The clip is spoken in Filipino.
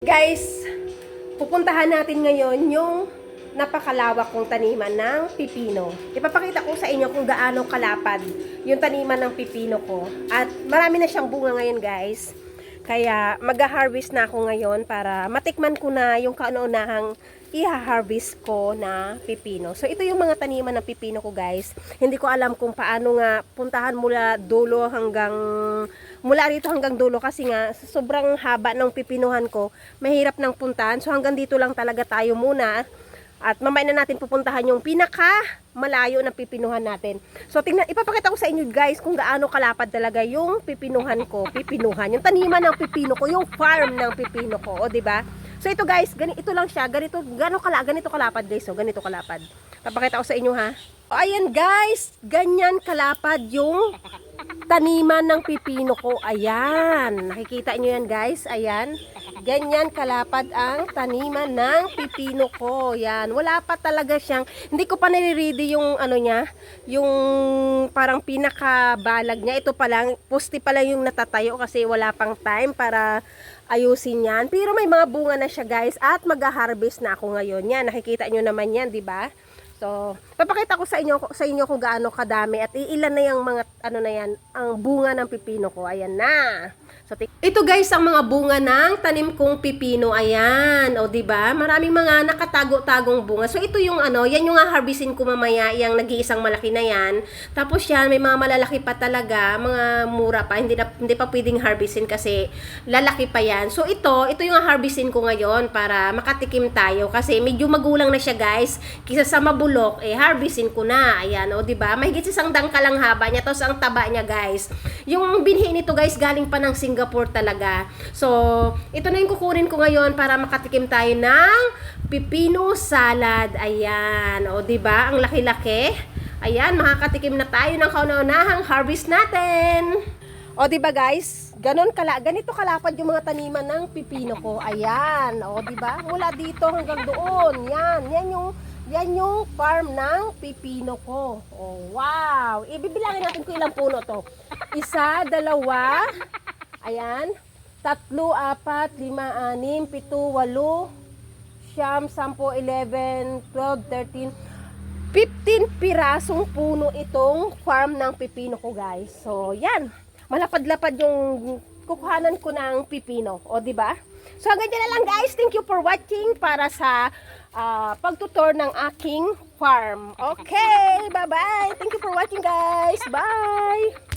Guys, pupuntahan natin ngayon yung napakalawak kong taniman ng pipino. Ipapakita ko sa inyo kung gaano kalapad yung taniman ng pipino ko. At marami na siyang bunga ngayon, guys. Kaya mag-harvest na ako ngayon para matikman ko na yung kauna-unahang i-harvest ko na pipino. So ito yung mga taniman ng pipino ko, guys. Hindi ko alam kung paano nga puntahan mula rito hanggang dulo kasi nga sobrang haba ng pipinuhan ko, mahirap nang puntahan. So hanggang dito lang talaga tayo muna. At mamaya na natin pupuntahan yung pinaka malayo na pipinuhan natin. So tingnan, ipapakita ko sa inyo, guys, kung gaano kalapad talaga yung pipinuhan ko. Yung taniman ng pipino ko, yung farm ng pipino ko, o di ba? So ito, guys, ito lang siya, ganito kalapad, guys. So ganito kalapad. Papakita ko sa inyo, ha. O ayan, guys, ganyan kalapad yung taniman ng pipino ko. Ayan, nakikita nyo yan, guys. Ayan, ganyan kalapad ang taniman ng pipino ko. Yan, wala pa talaga siyang, hindi ko pa nare-ready yung ano niya, yung parang pinakabalag niya. Ito pa lang, poste pa lang yung natatayo kasi wala pang time para ayusin yan. Pero may mga bunga na siya, guys, at mag-harvest na ako ngayon. Yan, nakikita nyo naman yan, di ba? So, papakita ko sa inyo kung gaano kadami at ilan na yung mga ano na yan, ang bunga ng pipino ko. Ayan na. So, ito, guys, ang mga bunga ng tanim kong pipino. Ayan, o di ba? Maraming mga nakatago-tagong bunga. So ito yung ano, yan yung harvestin ko mamaya, yung nag-iisang malaki na yan. Tapos yan, may mga malalaki pa talaga, mga mura pa, hindi pa pwedeng harvestin kasi lalaki pa yan. So ito yung harvestin ko ngayon para makatikim tayo kasi medyo magulang na siya, guys. Kisa sa mabulok, harvestin ko na. Ayan, o di ba? Mahigit isang dangkal lang haba niya, tapos ang taba niya, guys. Yung binhi nito, guys, galing pa ng Singapore talaga. So, ito na yung kukunin ko ngayon para makatikim tayo ng pipino salad. Ayan, o di ba? Ang laki-laki. Ayan, makakatikim na tayo ng kauna-unahang harvest natin. O di ba, guys? Ganito kalapad yung mga taniman ng pipino ko. Ayan, o di ba? Mula dito hanggang doon. Yan yung farm ng pipino ko. Oh, wow! Ibibilangin natin kung ilang puno to. 1, 2, ayan, 3, 4, 5, 6, 7, 8, 9, 10, 11, 12, 13, 15 pirasong puno itong farm ng pipino ko, guys. So, yan. Malapad-lapad yung kukuhanan ko ng pipino. O, di ba? So, hanggang dyan na lang, guys. Thank you for watching para sa pagtutur ng aking farm. Okay, bye-bye. Thank you for watching, guys. Bye!